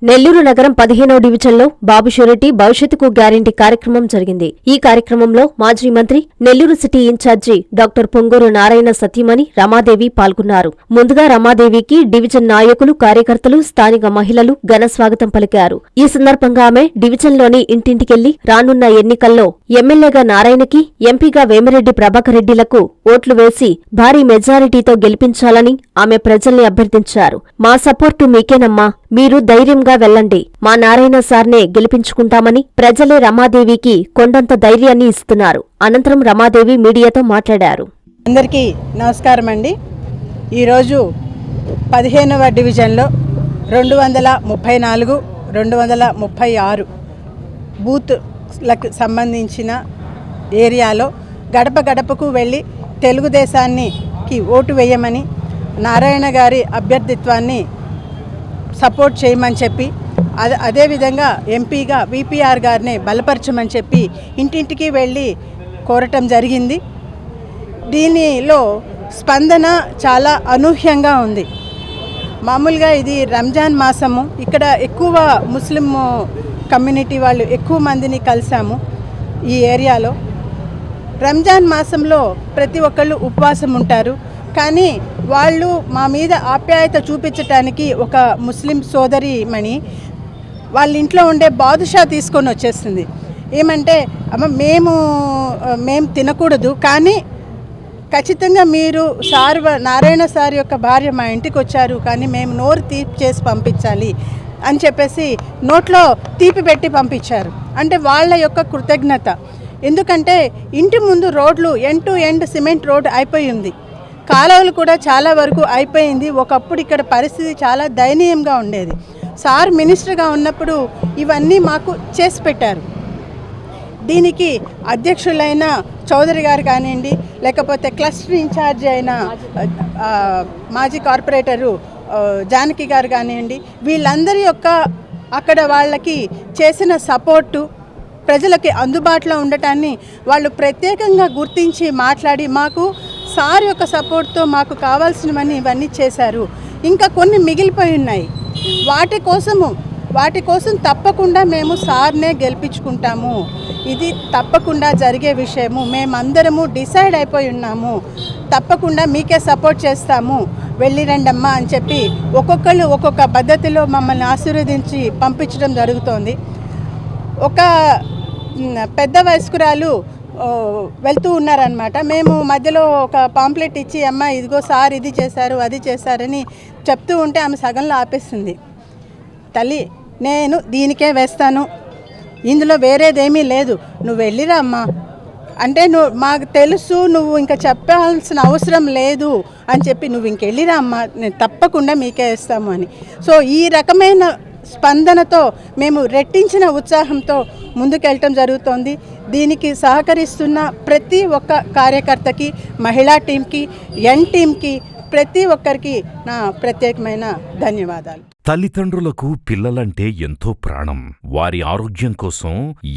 నెల్లూరు నగరం 15వ డివిజన్లో బాబు షూరిటీ భవిష్యత్తుకు గ్యారంటీ కార్యక్రమం జరిగింది. ఈ కార్యక్రమంలో మాజీ మంత్రి, Nellore city incharge doctor Ponguru Narayana సతీమణి రమాదేవి పాల్గొన్నారు. ముందుగా రమాదేవికి డివిజన్ నాయకులు, కార్యకర్తలు, స్థానిక మహిళలు ఘన స్వాగతం పలికారు. ఈ సందర్భంగా ఆమె డివిజన్లోని ఇంటింటికెళ్లి రానున్న ఎన్నికల్లో ఎమ్మెల్యేగా నారాయణకి, ఎంపీగా వేమిరెడ్డి ప్రభాకర్ రెడ్డిలకు ఓట్లు వేసి భారీ మెజారిటీతో గెలిపించాలని ఆమె ప్రజల్ని అభ్యర్థించారు. మా సపోర్టు మీకేనమ్మా, మీరు ధైర్యంగా వెళ్ళండి, మా నారాయణ సార్నే గెలిపించుకుంటామని ప్రజలే రమాదేవికి కొండంత ధైర్యాన్ని ఇస్తున్నారు. అనంతరం రమాదేవి మీడియాతో మాట్లాడారు. అందరికీ నమస్కారం అండి. ఈరోజు 15వ డివిజన్లో 234, 236 బూత్లకు సంబంధించిన ఏరియాలో గడప గడపకు వెళ్ళి తెలుగుదేశానికి ఓటు వేయమని, నారాయణ గారి అభ్యర్థిత్వాన్ని సపోర్ట్ చేయమని చెప్పి, అదేవిధంగా ఎంపీగా విపిఆర్ గారిని బలపరచమని చెప్పి ఇంటింటికి వెళ్ళి కోరటం జరిగింది. దీనిలో స్పందన చాలా అనూహ్యంగా ఉంది. మామూలుగా ఇది రంజాన్ మాసము, ఇక్కడ ఎక్కువ ముస్లిం కమ్యూనిటీ వాళ్ళు ఎక్కువ మందిని కలిసాము. ఈ ఏరియాలో రంజాన్ మాసంలో ప్రతి ఒక్కళ్ళు ఉపవాసం ఉంటారు. కానీ వాళ్ళు మా మీద ఆప్యాయత చూపించటానికి ఒక ముస్లిం సోదరిమణి వాళ్ళ ఇంట్లో ఉండే బాదుషా తీసుకొని వచ్చేస్తుంది. ఏమంటే, అమ్మ మేము తినకూడదు, కానీ ఖచ్చితంగా మీరు నారాయణ సార్ యొక్క భార్య మా ఇంటికి వచ్చారు, కానీ మేము నోరు తీపి చేసి పంపించాలి అని చెప్పేసి నోట్లో తీపి పెట్టి పంపించారు. అంటే వాళ్ళ యొక్క కృతజ్ఞత. ఎందుకంటే ఇంటి ముందు రోడ్లు end to end cement road అయిపోయి ఉంది, కాలువలు కూడా చాలా వరకు అయిపోయింది. ఒకప్పుడు ఇక్కడ పరిస్థితి చాలా దయనీయంగా ఉండేది. సార్ మినిస్టర్గా ఉన్నప్పుడు ఇవన్నీ మాకు చేసి పెట్టారు. దీనికి అధ్యక్షులైన చౌదరి గారు కానివ్వండి, లేకపోతే క్లస్టర్ ఇన్ఛార్జ్ అయిన మాజీ కార్పొరేటరు జానకి గారు కానివ్వండి, వీళ్ళందరి యొక్క అక్కడ వాళ్ళకి చేసిన సపోర్టు, ప్రజలకి అందుబాటులో ఉండటాన్ని వాళ్ళు ప్రత్యేకంగా గుర్తించి మాట్లాడి మాకు సార్ యొక్క సపోర్ట్తో మాకు కావాల్సినవన్నీ ఇవన్నీ చేశారు. ఇంకా కొన్ని మిగిలిపోయి ఉన్నాయి. వాటి కోసం తప్పకుండా మేము సార్నే గెలిపించుకుంటాము. ఇది తప్పకుండా జరిగే విషయము. మేమందరము డిసైడ్ అయిపోయి ఉన్నాము. తప్పకుండా మీకే సపోర్ట్ చేస్తాము, వెళ్ళి రండమ్మా అని చెప్పి ఒక్కొక్కళ్ళు ఒక్కొక్క పద్ధతిలో మమ్మల్ని ఆశీర్వదించి పంపించడం జరుగుతోంది. ఒక పెద్ద వయస్కురాలు వెళ్తూ ఉన్నారనమాట. మేము మధ్యలో ఒక పాంప్లెట్ ఇచ్చి, అమ్మ ఇదిగో సార్ ఇది చేశారు, అది చేశారని చెప్తూ ఉంటే ఆమె సగంలో ఆపేస్తుంది. తల్లి, నేను దీనికే వేస్తాను, ఇందులో వేరేదేమీ లేదు, నువ్వు వెళ్ళిరా అమ్మా అంటే, మాకు తెలుసు నువ్వు ఇంకా చెప్పాల్సిన అవసరం లేదు అని చెప్పి, నువ్వు ఇంకెళ్ళిరా అమ్మా, నేను తప్పకుండా మీకే వేస్తాము అని. సో ఈ రకమైన స్పందనతో మేము రెట్టించిన ఉత్సాహంతో ముందుకెళ్ళటం జరుగుతోంది. దీనికి సహకరిస్తున్న ప్రతి ఒక్క కార్యకర్తకి, మహిళా టీంకి, ఎన్ టీంకి, ప్రతి ఒక్కరికి నా ప్రత్యేకమైన ధన్యవాదాలు. తల్లిదండ్రులకు పిల్లలంటే ఎంతో ప్రాణం. వారి ఆరోగ్యం కోసం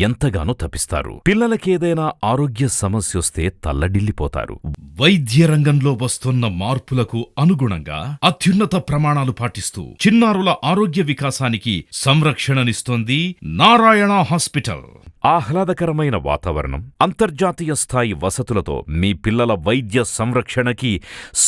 ఎంతగానో తపిస్తారు. పిల్లలకేదైనా ఆరోగ్య సమస్యొస్తే తల్లడిల్లిపోతారు. వైద్య రంగంలో వస్తున్న మార్పులకు అనుగుణంగా అత్యున్నత ప్రమాణాలు పాటిస్తూ చిన్నారుల ఆరోగ్య వికాసానికి సంరక్షణనిస్తోంది నారాయణ హాస్పిటల్. ఆహ్లాదకరమైన వాతావరణం, అంతర్జాతీయ స్థాయి వసతులతో మీ పిల్లల వైద్య సంరక్షణకి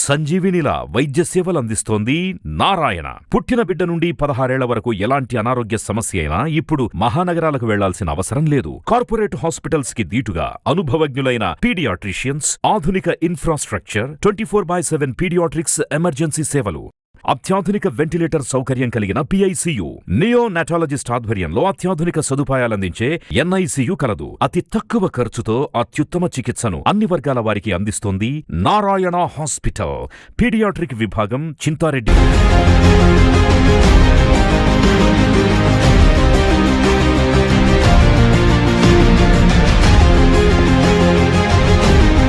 సంజీవినిలా వైద్య సేవలు అందిస్తోంది నారాయణ. పుట్టిన బిడ్డ నుండి 16 ఏళ్ల వరకు ఎలాంటి అనారోగ్య సమస్య అయినా ఇప్పుడు మహానగరాలకు వెళ్లాల్సిన అవసరం లేదు. కార్పొరేట్ హాస్పిటల్స్ కి దీటుగా అనుభవజ్ఞులైన పీడియాట్రిషియన్స్, ఆధునిక ఇన్ఫ్రాస్ట్రక్చర్, 24/7 పీడియాట్రిక్స్ ఎమర్జెన్సీ సేవలు, అత్యాధునిక వెంటిలేటర్ సౌకర్యం కలిగిన పిఐసియు, నియోనాటాలజిస్ట్ ఆధ్వర్యంలో అత్యాధునిక సదుపాయాలందించే ఎన్ఐసియు కలదు. అతి తక్కువ ఖర్చుతో అత్యుత్తమ చికిత్సను అన్ని వర్గాల వారికి అందిస్తోంది నారాయణ హాస్పిటల్. పీడియాట్రిక్ విభాగం, చింతారెడ్డి.